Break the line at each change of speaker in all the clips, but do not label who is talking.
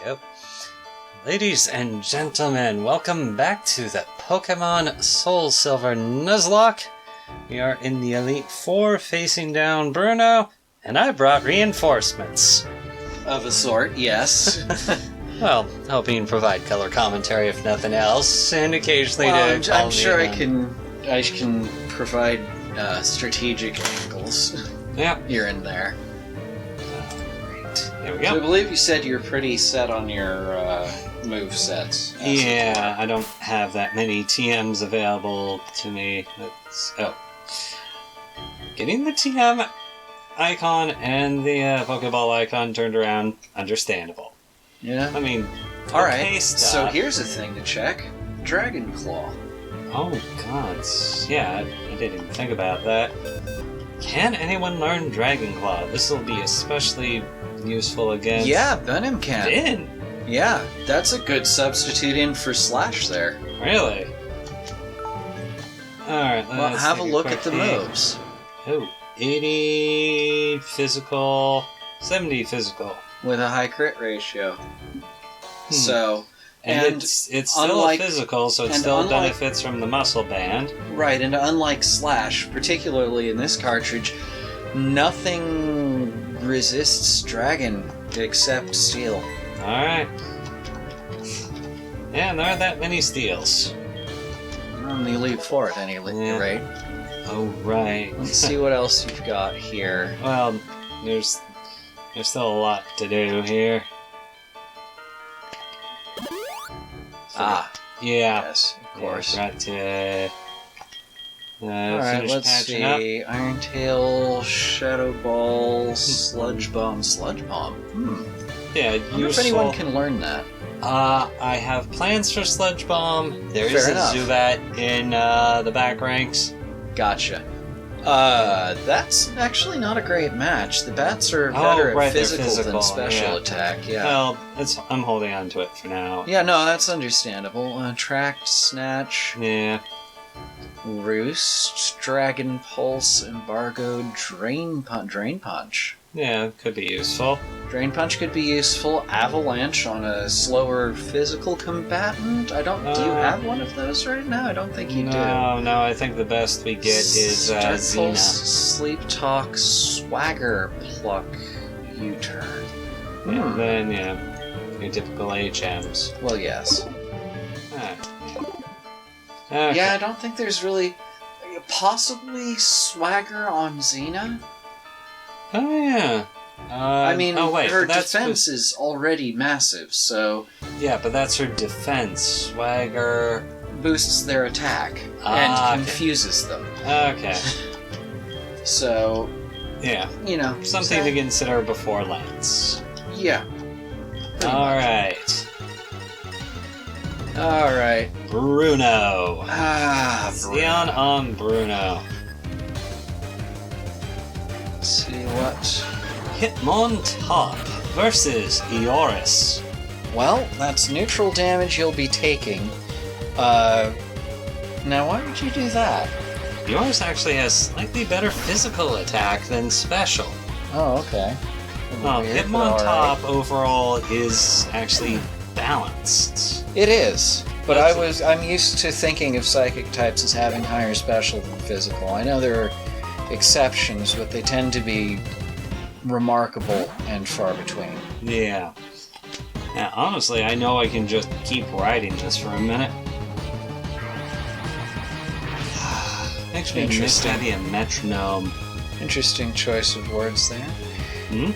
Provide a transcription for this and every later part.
go. Ladies and gentlemen, welcome back to the Pokemon SoulSilver Nuzlocke. We are in the Elite Four facing down Bruno, and I brought reinforcements.
Of a sort, yes.
Well, helping provide color commentary if nothing else, and occasionally
I'm sure I can provide strategic angles.
Yep.
Here and there.
Right. There we
So I
go.
believe you said you're pretty set on your move sets.
Yeah, I don't have that many TMs available to me. Getting the TM icon and the Pokeball icon turned around, understandable.
Yeah.
I mean,
Alright,
okay
so
stuff.
here's a thing to check. Dragon Claw.
Oh god, yeah, I didn't even think about that. Can anyone learn Dragon Claw? This will be especially useful against...
Yeah, Venom can.
Din!
Yeah, that's a good substitute in for Slash there.
Really? Alright, let's
Well, have a
take
look
quick
at the
peek.
moves.
Oh, 80 physical, 70 physical.
With a high crit ratio. So...
And it's still
unlike-
physical, so it
and
still
unlike-
benefits from the muscle band.
Right, and unlike Slash, particularly in this cartridge, nothing resists Dragon except Steel.
Alright. Yeah, there aren't that many steals.
On the Elite Four at any rate.
Oh, right.
Let's see what else you've got here.
Well, there's still a lot to do here.
Ah,
Yeah.
yes, of course.
Yeah, got to
Alright,
finish
let's
patching up.
see. Iron Tail, Shadow Ball, Sludge Bomb, Sludge Bomb.
Yeah,
I wonder if
useful.
anyone can learn that.
I have plans for Sludge Bomb. There is
Fair
a
enough.
Zubat in the back ranks.
Gotcha. That's actually not a great match. The bats are better
right,
at
they're
physical
physical,
than special
yeah.
attack, yeah.
Well, I'm holding on to it for now.
Yeah, no, that's understandable. Attract, Snatch,
Yeah.
Roost, Dragon Pulse, Embargo, Drain Punch.
Yeah, could be useful.
Drain Punch could be useful. Avalanche on a slower physical combatant. Do you have one of those right now? I don't think you do.
No, I think the best we get is
Dark
Xena.
Pulse, Sleep Talk, Swagger Pluck, U-Turn.
And then, your typical HMs.
Well, yes.
Okay.
Yeah, I don't think there's really... Possibly Swagger on Xena?
Oh, yeah.
I mean, her
that's
defense is already massive, so...
Yeah, but that's her defense. Swagger...
boosts their attack
Ah, okay.
and confuses them.
Okay.
So,
Yeah.
you know...
Something to consider before Lance.
Yeah.
Alright.
Alright.
Bruno.
Bruno.
on Bruno.
Let's see what...
Hitmontop versus Eoris.
Well, that's neutral damage you'll be taking. Now why would you do that?
Eoris actually has slightly better physical attack than special.
Oh, okay. Weird, but alright.
Hitmontop overall is actually balanced.
It is, but I'm used to thinking of psychic types as having higher special than physical. I know there are exceptions, but they tend to be remarkable and far between.
Yeah. Now, honestly, I know I can just keep riding this for a minute. Makes me miss
Interesting.
having a metronome.
Interesting choice of words there.
Hmm?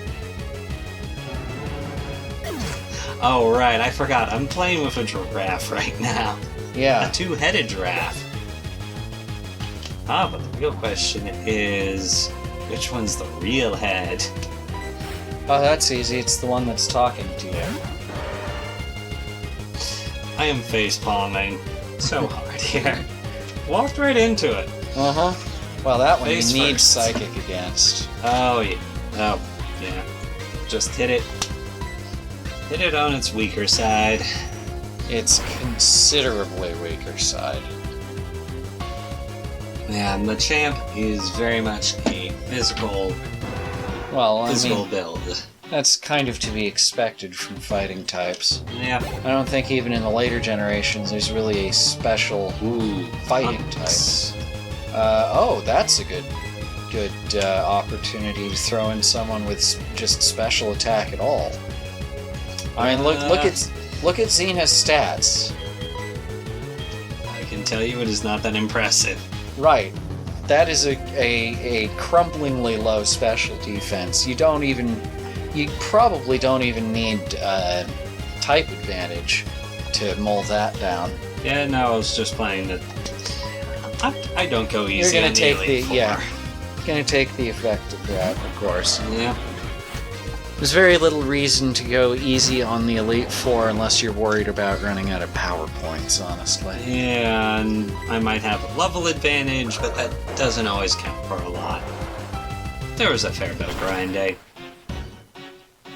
Oh, right, I forgot. I'm playing with a giraffe right now.
Yeah.
A two-headed giraffe. Ah, but the real question is, which one's the real head?
Oh, that's easy. It's the one that's talking to you.
I am face-palming so hard here. Walked right into it.
Uh-huh. Well, that one
Face
you need
first.
psychic against.
Oh, yeah. Oh, yeah. Just hit it. Hit it on its weaker side.
It's considerably weaker side.
Yeah, and the champ is very much a physical
Well, I mean,
build.
That's kind of to be expected from fighting types.
Yeah.
I don't think even in the later generations there's really a special fighting type. Oh, that's a good opportunity to throw in someone with just special attack at all. I mean, look at Xena's stats.
I can tell you it is not that impressive.
Right. That is a crumblingly low special defense. You probably don't even need type advantage to mull that down.
Yeah, no, I was just playing that. I don't go easy.
You're gonna
on
take
Elite Four.
Gonna take the effect of that, of course.
Yeah.
There's very little reason to go easy on the Elite Four unless you're worried about running out of power points, honestly.
Yeah, and I might have a level advantage, but that doesn't always count for a lot. There was a fair bit of grind day.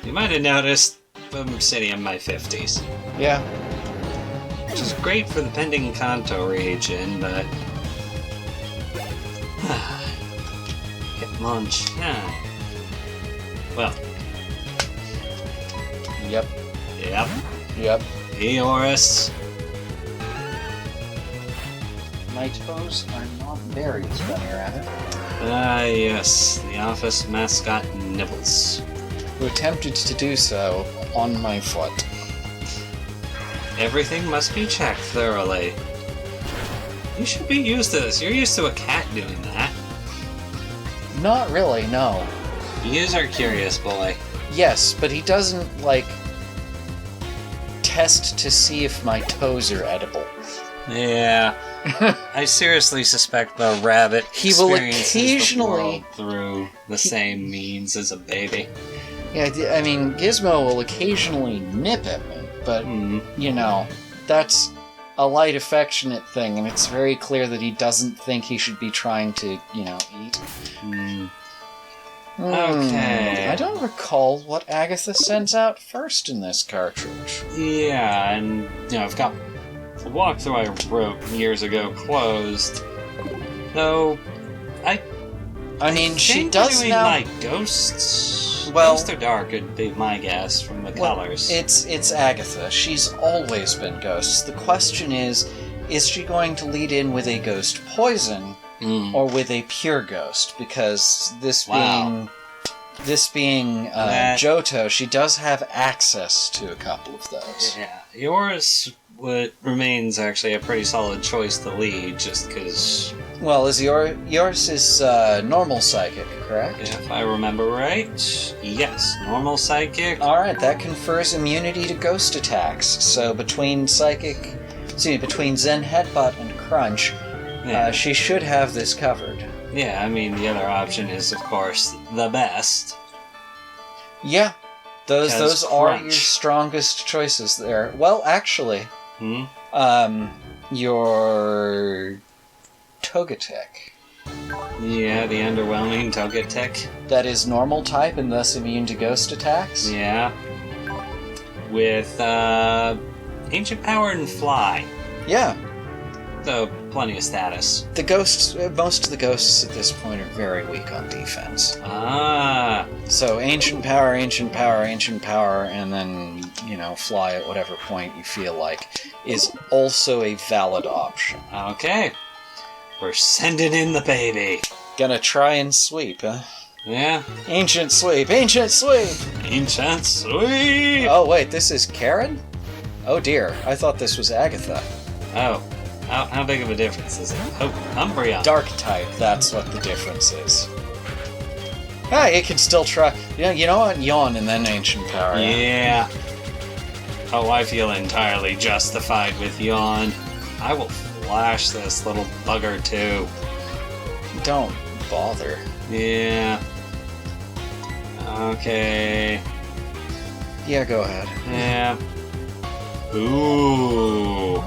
You might have noticed I'm sitting in my 50s.
Yeah.
Which is great for the pending Kanto region, but... Hitmonlee. Yeah. Well.
Yep.
Yep. Eoris.
My toes are not very funny rabbit.
Ah, yes. The office mascot Nibbles.
Who attempted to do so on my foot.
Everything must be checked thoroughly. You should be used to this. You're used to a cat doing that.
Not really, no.
He is our curious boy.
Yes, but he doesn't, test to see if my toes are edible.
Yeah. I seriously suspect the rabbit
He will
experiences
occasionally-
the world through the same means as a baby.
Yeah, I mean, Gizmo will occasionally nip at me, but, that's a light, affectionate thing, and it's very clear that he doesn't think he should be trying to, eat.
Okay.
I don't recall what Agatha sends out first in this cartridge.
Yeah, and, I've got the walkthrough I wrote years ago closed. Though,
I mean, she
think
does
we're doing,
now...
ghosts?
Well-
Ghost or dark would be my guess from the colors.
It's Agatha. She's always been ghosts. The question is she going to lead in with a ghost poison or with a pure ghost? Because this being Johto, she does have access to a couple of those.
Yeah, yours remains actually a pretty solid choice to lead, just because...
Well, yours is normal psychic, correct?
If I remember right, yes, normal psychic.
Alright, that confers immunity to ghost attacks. So between Zen Headbutt and Crunch, she should have this covered.
Yeah, I mean, the other option is, of course, the best.
Yeah, those are
Crunch.
your strongest choices there. Well, actually, your Togetic.
Yeah, the underwhelming Togetic.
That is normal type and thus immune to ghost attacks?
Yeah. With, Ancient Power and Fly.
Yeah.
So, plenty of status.
The ghosts, most of the ghosts at this point are very weak on defense.
Ah.
So Ancient Power, and then, Fly at whatever point you feel like, is also a valid option.
Okay. We're sending in the baby.
Gonna try and sweep, huh?
Yeah.
Ancient Sweep! Ancient Sweep!
Ancient Sweep!
Oh wait, this is Karen? Oh dear, I thought this was Agatha.
Oh. How big of a difference is it? Oh, Umbreon.
Dark type, that's what the difference is. Ah, it can still try. You know what? Yawn and then Ancient Power.
Yeah. Oh, I feel entirely justified with Yawn. I will flash this little bugger too.
Don't bother.
Yeah. Okay.
Yeah, go ahead.
Yeah. Ooh.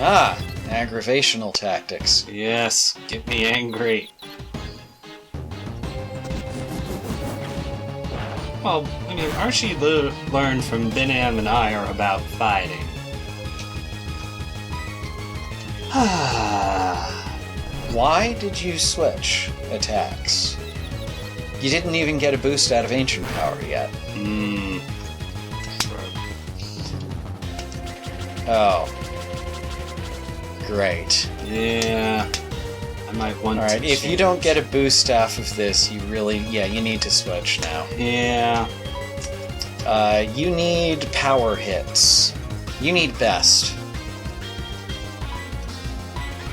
Ah, aggravational tactics.
Yes, get me angry. Well, I mean, Archie learned from Binam and I are about fighting.
Why did you switch attacks? You didn't even get a boost out of Ancient Power yet. Oh. Great.
Yeah. I might want
Alright,
to
if you don't get a boost off of this, you really... Yeah, you need to switch now.
Yeah.
You need power hits. You need best.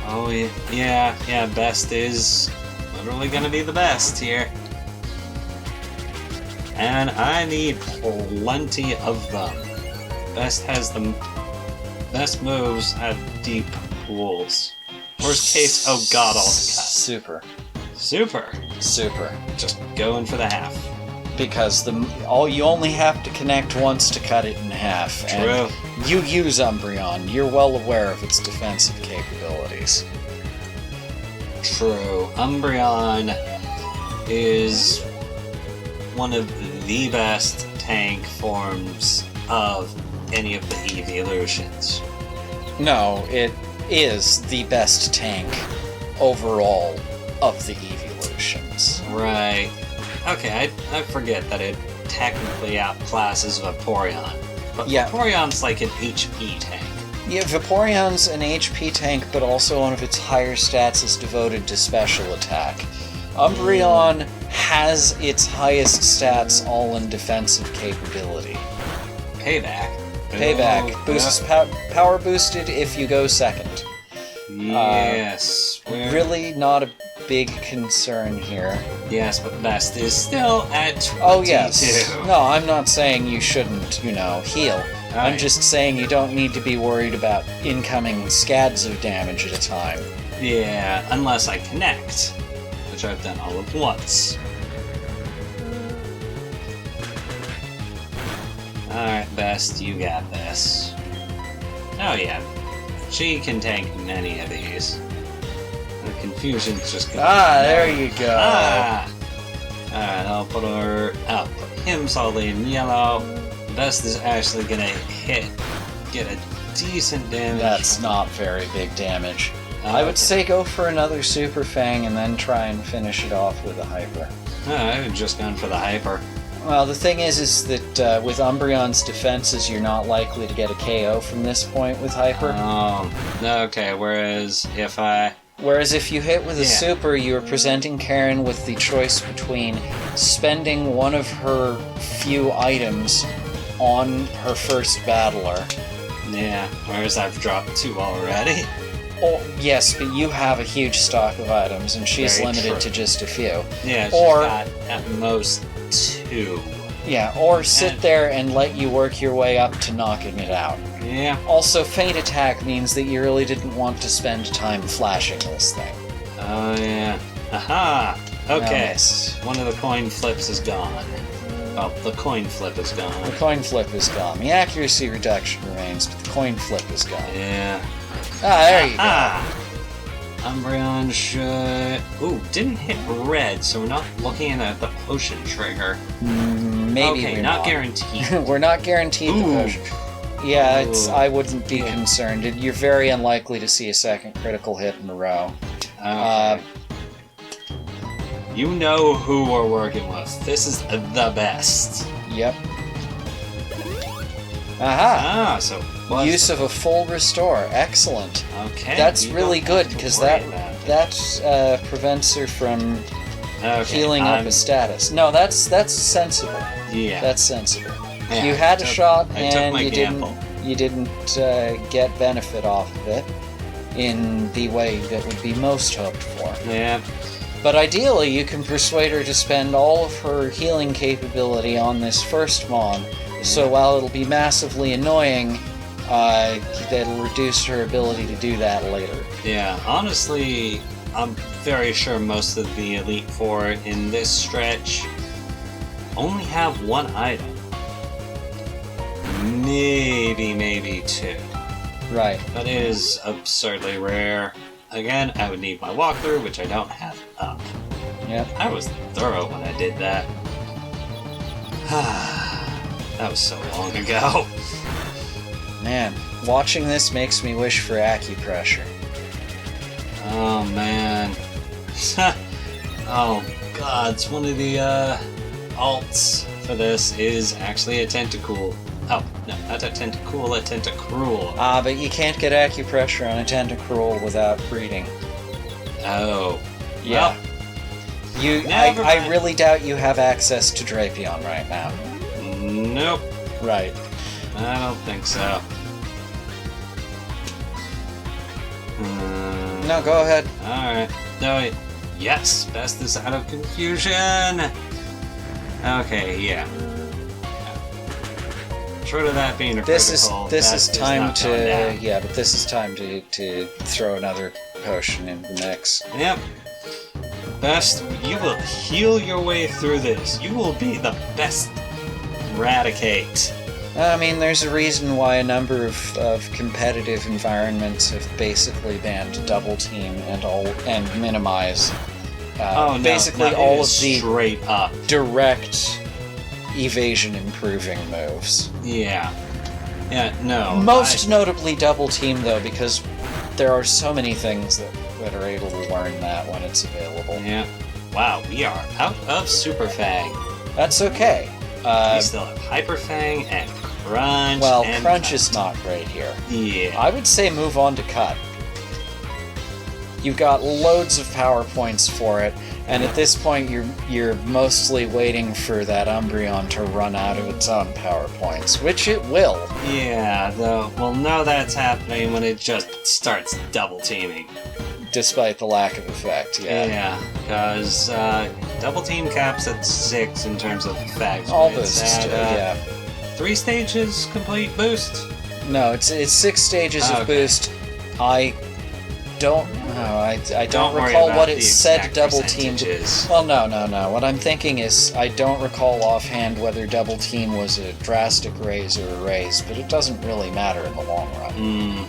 Oh, yeah, best is literally gonna be the best here. And I need plenty of them. Best has the best moves have deep pools. Worst case, oh god, all the cut.
Super.
Super. Just going for the half.
Because you only have to connect once to cut it in half.
True.
And you use Umbreon. You're well aware of its defensive capabilities.
True. Umbreon is one of the best tank forms of any of the evolutions.
No, it is the best tank overall of the evolutions.
Right. Okay, I forget that it technically outclasses Vaporeon. But
Yeah.
Vaporeon's like an HP tank.
Yeah, Vaporeon's an HP tank, but also one of its higher stats is devoted to special attack. Umbreon has its highest stats all in defensive capability.
Payback.
Payback.
Oh,
Boosts power boosted if you go second.
Yes.
Really not a big concern here.
Yes, but best is still at 22.
Oh, yes. No, I'm not saying you shouldn't, heal. I'm
Right.
just saying you don't need to be worried about incoming scads of damage at a time.
Yeah, unless I connect, which I've done all at once. Alright, Best, you got this. Oh yeah, she can tank many of these. The confusion's just gonna
There you go.
Alright, I'll put him solidly in yellow. Best is actually gonna get a decent damage.
That's not very big damage. I would say go for another Super Fang and then try and finish it off with a Hyper.
I've just gone for the Hyper.
Well, the thing is that with Umbreon's defenses, you're not likely to get a KO from this point with Hyper.
Okay, whereas
if you hit with a Super, you are presenting Karen with the choice between spending one of her few items on her first battler.
Yeah, whereas I've dropped 2 already.
Oh, yes, but you have a huge stock of items, and she's
Very
limited
true.
to just a few.
Yeah, she's
Or-
got at most 2.
Yeah, or sit there and let you work your way up to knocking it out.
Yeah.
Also, Feint Attack means that you really didn't want to spend time flashing this thing.
Oh, yeah. Aha! Okay.
Nice.
One of the coin flips is gone. Well, the coin flip is
The
gone.
coin flip is gone. The accuracy reduction remains, but the coin flip is gone.
Yeah.
There you go.
Umbreon should... Ooh, didn't hit red, so we're not looking at the potion trigger.
Maybe
okay,
we're
not guaranteed.
We're not guaranteed the
Ooh.
potion. Yeah,
Ooh.
I wouldn't be
Yeah.
concerned. You're very unlikely to see a second critical hit in a row.
Okay. You know who we're working with. This is the best.
Yep. Aha!
So...
Use of a full restore. Excellent.
Okay.
That's
we
really
don't have
good,
to
because
worry about it.
that prevents her from healing up a status. No, that's sensible.
Yeah.
That's sensible.
Yeah,
You had a shot
I took
and
my
you
gamble.
didn't get benefit off of it in the way that would be most hoped for.
Yeah.
But ideally, you can persuade her to spend all of her healing capability on this first Mon, so while it'll be massively annoying, that'll reduce her ability to do that later.
Yeah. Honestly, I'm very sure most of the Elite Four in this stretch only have 1 item. Maybe 2.
Right.
That is absurdly rare. Again, I would need my walkthrough, which I don't have up.
Yep.
I was thorough when I did that. That was so long ago.
Man, watching this makes me wish for acupressure.
Oh man. Oh, gods, one of the alts for this is actually a Tentacool. Oh, no, not a Tentacool, a Tentacruel.
But you can't get acupressure on a Tentacruel without breeding.
Oh.
Yeah.
Well,
I really doubt you have access to Drapion right now.
Nope.
Right.
I don't think so.
No, go ahead.
Alright. No, wait. Yes! Best this out of confusion! Okay, yeah. Short of that being a critical,
this is time
not going down.
yeah, but this is time to throw another potion in the mix.
Yep. Best, you will heal your way through this. You will be the best Raticate.
I mean, there's a reason why a number of competitive environments have basically banned Double Team and minimize basically all of the
straight up
direct evasion improving moves.
Yeah. Yeah, no.
Most notably Double Team, though, because there are so many things that are able to learn that when it's available.
Yeah. Wow, we are out of Super Fang.
That's okay.
We still have Hyper Fang and Crunch.
Well,
and
Crunch
Cut.
is not great here.
Yeah.
I would say move on to Cut. You've got loads of power points for it, and at this point you're mostly waiting for that Umbreon to run out of its own power points, which it will.
Yeah, though we'll know that's happening when it just starts double teaming.
Despite the lack of effect, yeah.
Yeah, because double team caps at 6 in terms of effects.
All
but it's
boosts,
at,
yeah.
3 stages complete boost.
No, it's 6 stages of boost. I don't
Don't worry
recall
about
what
the
it said
exact
double team.
percentages.
Well, no. What I'm thinking is I don't recall offhand whether double team was a drastic raise or a raise, but it doesn't really matter in the long run.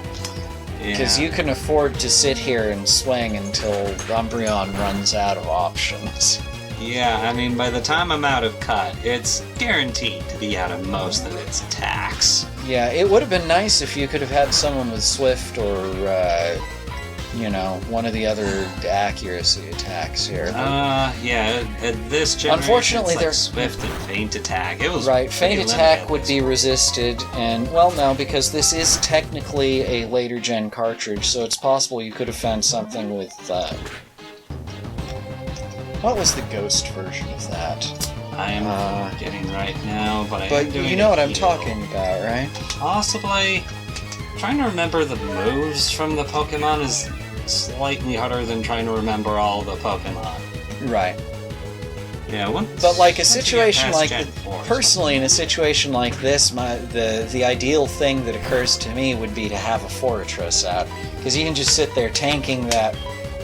Because you can afford to sit here and swing until Umbreon runs out of options.
Yeah, I mean, by the time I'm out of Cut, it's guaranteed to be out of most of its attacks.
Yeah, it would have been nice if you could have had someone with Swift or, one of the other accuracy attacks here.
Yeah, at this generation,
Unfortunately,
it's like
they're
Swift and Feint Attack. It was
right. Feint
pretty
Attack
limited.
would be resisted, and well, no, because this is technically a later gen cartridge, so it's possible you could have found something with. What was the Ghost version of that?
I am forgetting right now, but I am
But
doing
you know what
a
I'm
heal.
talking about, right?
Possibly. Trying to remember the moves from the Pokemon is slightly harder than trying to remember all the Pokemon.
Right.
Yeah,
But like a
once you get
situation
past
like
Gen 4,
personally in a situation like this, the ideal thing that occurs to me would be to have a Fortress out, because you can just sit there tanking that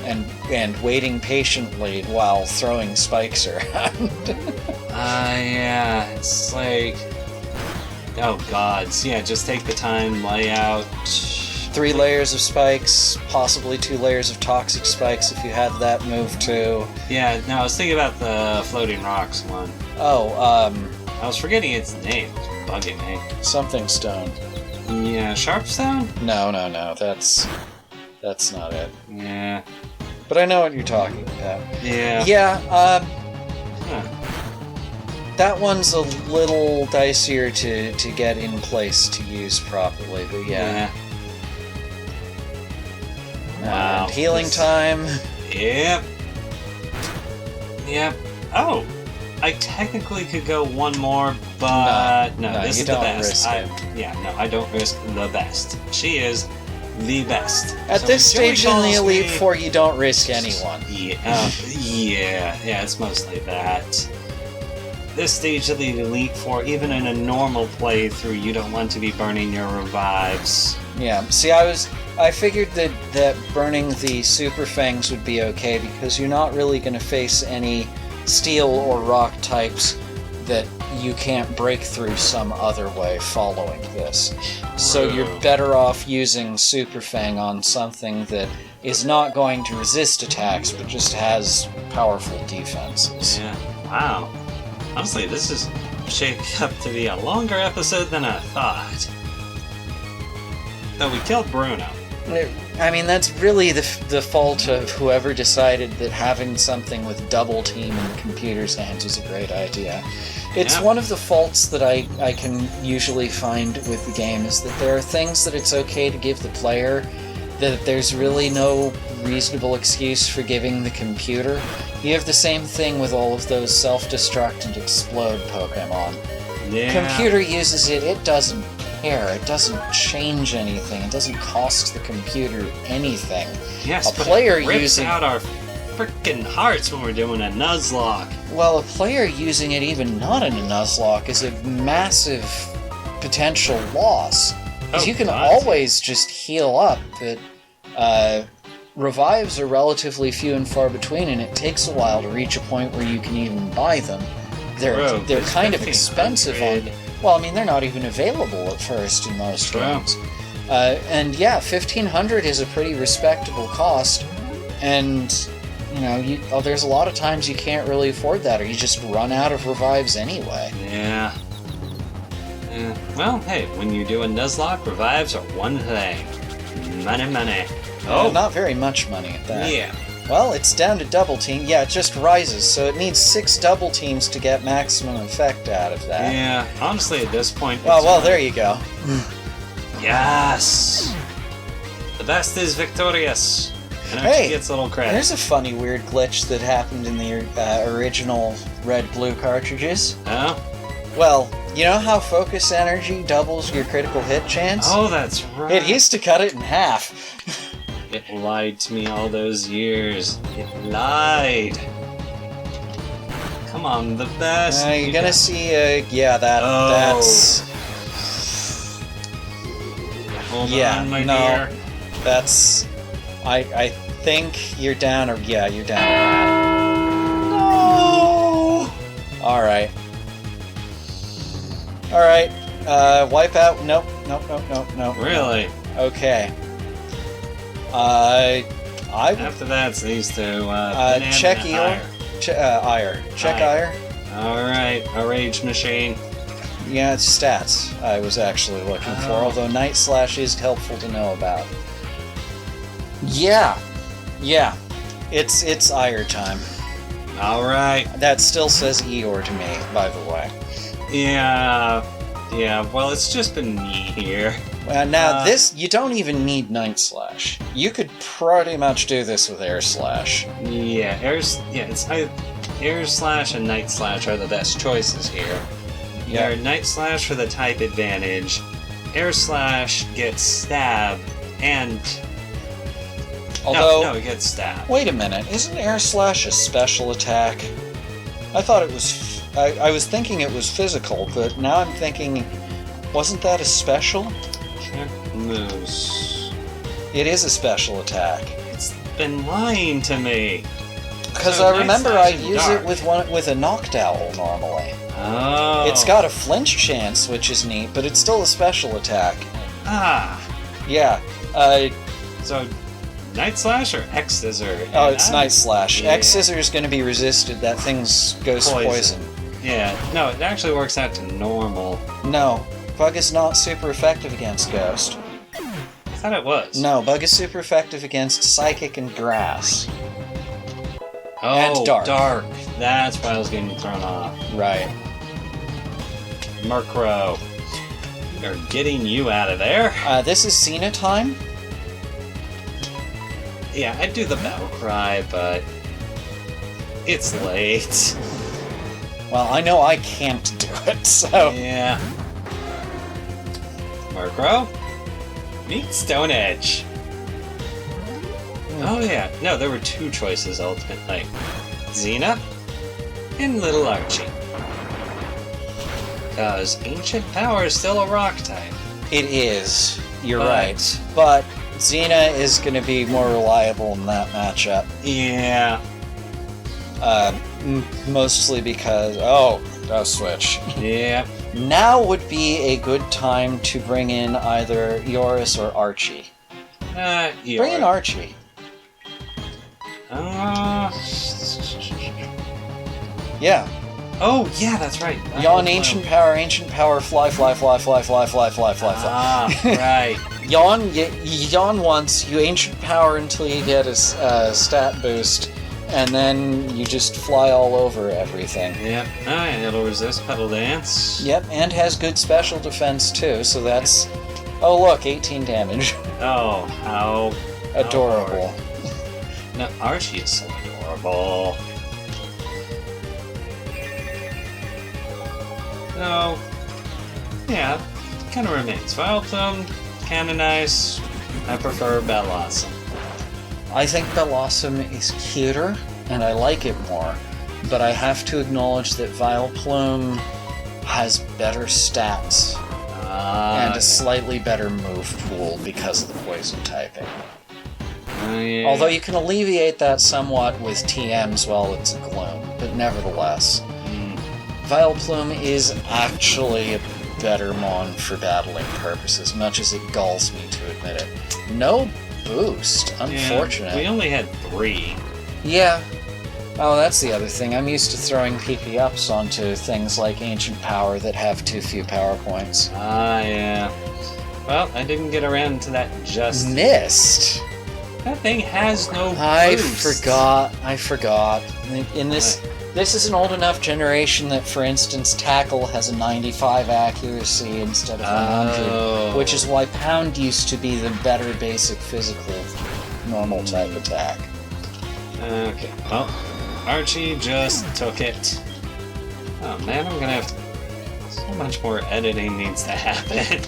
and waiting patiently while throwing spikes around.
yeah, it's like, oh gods, yeah, just take the time, lay out.
3 layers of spikes, possibly 2 layers of toxic spikes if you had that move too.
Yeah, no, I was thinking about the Floating Rocks one.
Oh,
I was forgetting its name. It was bugging me.
something stone.
Yeah, Sharpstone?
No, that's not it.
Yeah.
But I know what you're talking about.
Yeah.
Yeah,
Huh.
that one's a little dicier to get in place to use properly, but yeah.
Wow.
And healing time.
Yep. Yep. Oh! I technically could go one more, but no,
No,
this
you
is the
don't
best.
risk it.
Yeah, no, I don't risk the best. She is the best.
At
So
this
when Joey
stage in the
calls
Elite
me-
Four, you don't risk anyone.
Yeah, it's mostly that. This stage of the Elite Four, even in a normal playthrough, you don't want to be burning your revives.
Yeah. See, I figured that burning the Super Fangs would be okay because you're not really going to face any steel or rock types that you can't break through some other way following this. So
True.
you're better off using Super Fang on something that is not going to resist attacks but just has powerful defenses.
Yeah. Wow. Honestly, this is shaping up to be a longer episode than I thought. So we killed Bruno.
I mean, that's really the fault of whoever decided that having something with double team in the computer's hands was a great idea. It's one of the faults that I can usually find with the game, is that there are things that it's okay to give the player that there's really no reasonable excuse for giving the computer. You have the same thing with all of those self-destruct and explode Pokemon.
Yeah.
Computer uses it, it doesn't care, it doesn't change anything, it doesn't cost the computer anything.
Yes,
a player
but it rips
using
out our freaking hearts when we're doing a Nuzlocke.
Well, a player using it even not in a Nuzlocke is a massive potential loss. Because you can always just heal up, but revives are relatively few and far between, and it takes a while to reach a point where you can even buy them. They're kind of expensive on... Well, I mean, they're not even available at first in most games. And yeah, 1,500 is a pretty respectable cost, and you know, there's a lot of times you can't really afford that, or you just run out of revives anyway.
Yeah. Well, hey, when you do a Nuzlocke, revives are one thing. Money.
Not very much money at that.
Yeah.
Well, it's down to double team. Yeah, it just rises, so it needs 6 double teams to get maximum effect out of that.
Yeah, honestly, at this point...
Well, there you go.
Yes! The best is victorious. And Archie gets a little credit.
There's a funny, weird glitch that happened in the original Red-Blue cartridges.
Oh?
Well, you know how focus energy doubles your critical hit chance?
Oh, that's right.
It used to cut it in half.
It lied to me all those years. It lied. Come on, the best.
You're gonna see, that's...
Hold on, my dear.
That's... I think you're down, or... Yeah, you're down.
No!
Alright. Alright, wipe out... Nope.
Really?
Okay.
After that, it's these two.
Check Ire. Check Ire.
Alright, a rage machine.
Yeah, it's stats I was actually looking for, although Night Slash is helpful to know about. Yeah. It's Ire time.
Alright.
That still says Eeyore to me, by the way.
Yeah, well, it's just been me here.
Now, this, you don't even need Night Slash. You could pretty much do this with Air Slash.
Yeah, it's Air Slash and Night Slash are the best choices here. Yeah, Night Slash for the type advantage, Air Slash gets stab, and...
Although...
No, it gets stab.
Wait a minute, isn't Air Slash a special attack? I thought it was... I was thinking it was physical, but now I'm thinking... Wasn't that a special?
Check moves.
It is a special attack.
It's been lying to me.
Because I remember I'd use it with a Noctowl normally.
Oh.
It's got a flinch chance, which is neat, but it's still a special attack.
Ah.
Yeah.
So, Night Slash or X Scissor?
Oh, it's Night Slash. Yeah. X Scissor is going to be resisted. That thing goes poison.
Yeah. No, it actually works out to normal.
No. Bug is not super effective against Ghost.
I thought it was.
No, Bug is super effective against Psychic and Grass.
Oh,
and Dark.
That's why I was getting thrown off.
Right.
Murkrow. We are getting you out of there.
This is Cena time.
Yeah, I'd do the battle cry, but it's late.
Well, I know I can't do it, so...
Yeah. Murkrow? Meet Stone Edge. Oh yeah, no, there were 2 choices ultimately. Xena and Little Archie. Because Ancient Power is still a rock type.
It is, you're right. But Xena is going to be more reliable in that matchup.
Yeah.
Mostly because... Oh, switch.
Yeah.
Now would be a good time to bring in either Yoris or Archie. Bring in Archie. Yeah.
Oh, yeah, that's right.
Yawn, ancient power, fly, fly, fly, fly, fly, fly, fly, fly, fly.
Ah, right.
Yawn once, you ancient power until you get a stat boost, and then you just fly all over everything.
Yep. Alright, it'll resist Petal Dance.
Yep, and has good special defense too, so that's... Oh look, 18 damage.
Oh, how...
Adorable.
No, Archie is so adorable. So, yeah, kind of remains. Vileplume, kinda nice. I prefer Bellossom.
I think Bellossom is cuter, and I like it more, but I have to acknowledge that Vileplume has better stats and a slightly better move pool because of the poison typing.
Yeah.
Although you can alleviate that somewhat with TMs while it's a Gloom, but nevertheless. Vileplume is actually a better mon for battling purposes, much as it galls me to admit it. No boost, unfortunate.
Yeah, we only had 3.
Yeah. Oh, that's the other thing. I'm used to throwing PP ups onto things like Ancient Power that have too few power points.
Yeah. Well, I didn't get around to that just...
Missed!
That thing has no boost.
I forgot. In this is an old enough generation that, for instance, Tackle has a 95 accuracy instead of 100, which is why Pound used to be the better basic physical normal type attack.
Okay, well, Archie just took it. Oh man, I'm gonna have so much more editing needs to happen.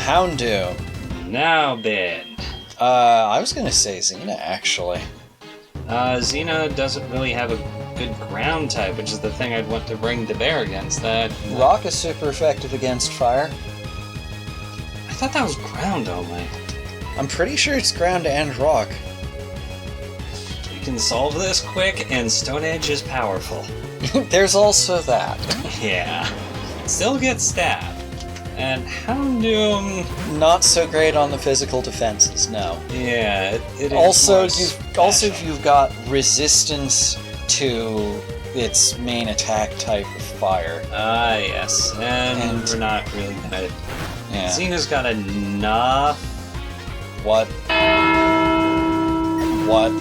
Houndoom.
Now Ben.
I was gonna say Xena, actually.
Xena doesn't really have a good ground type, which is the thing I'd want to bring to bear against that.
Rock is super effective against fire.
I thought that was ground only.
I'm pretty sure it's ground and rock.
You can solve this quick, and Stone Edge is powerful.
There's also that.
Yeah. Still gets stabbed. And Houndoom...
Not so great on the physical defenses, no.
Yeah, it
also,
is
you've got resistance to its main attack type of fire.
Yes. And we're not really gonna...
Yeah.
Xena's got enough...
What? What?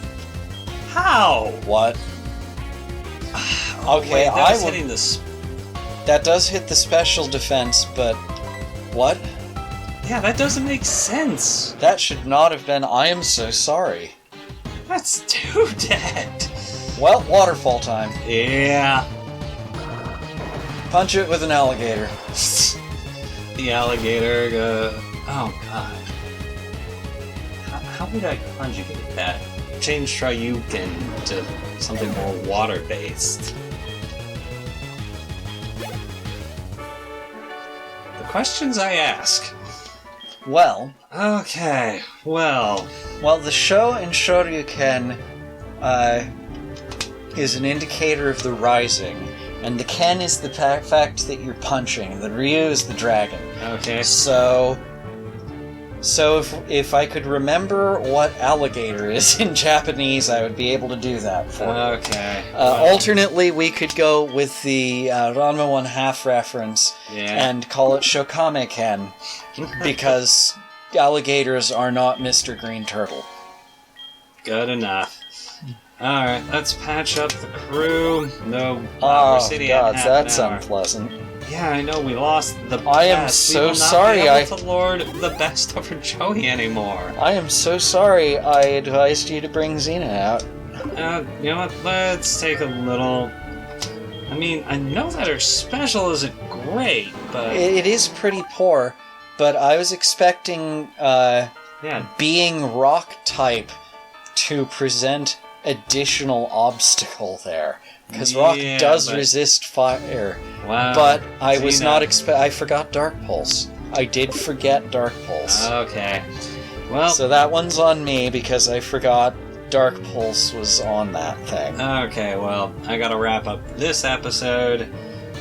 How?
What? Okay,
wait, that was hitting the...
That does hit the special defense, but... What?
Yeah, that doesn't make sense.
That should not have been... I am so sorry.
That's too dead.
Well, waterfall time.
Yeah.
Punch it with an alligator.
The alligator, oh god. How would I conjugate that? Change Triukin to something more water-based. The questions I ask.
Well...
Okay, well...
Well, the Sho and Shoryuken is an indicator of the rising, and the Ken is the fact that you're punching, the Ryu is the dragon.
Okay.
So if I could remember what alligator is in Japanese, I would be able to do that for you.
Okay.
Alternately, we could go with the Ranma 1/2 reference and call it Shokame Ken, because alligators are not Mr. Green Turtle.
Good enough. Alright, let's patch up the crew. No,
Oh,
we're sitting
God,
at half
that's
an hour.
unpleasant.
Yeah, I know, we lost the best.
I am so
we will not
sorry,
be able to lord the best over Joey anymore.
I am so sorry I advised you to bring Xena out.
You know what, let's take a little... I mean, I know that her special isn't great, but...
It is pretty poor, but I was expecting being rock type to present additional obstacle there. Because rock does resist fire.
Wow.
But I was not I forgot Dark Pulse. I did forget Dark Pulse.
Okay. Well...
So that one's on me because I forgot Dark Pulse was on that thing.
Okay, well, I gotta wrap up this episode.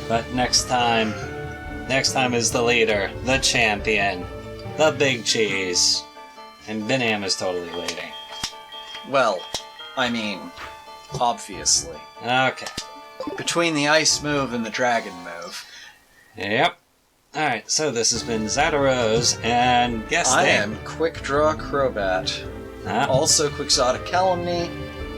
But next time is the leader, the champion, the big cheese. And Binam is totally waiting.
Well, I mean, obviously.
Okay.
Between the ice move and the dragon move.
Yep. Alright, so this has been Zidarose, and guess
I am Quick Draw Crobat. Also Quixotic Calumny,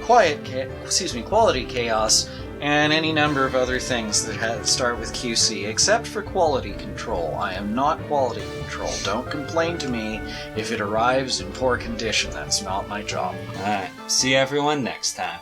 Quality Chaos, and any number of other things that start with QC, except for Quality Control. I am not Quality Control. Don't complain to me if it arrives in poor condition. That's not my job.
Alright, see everyone next time.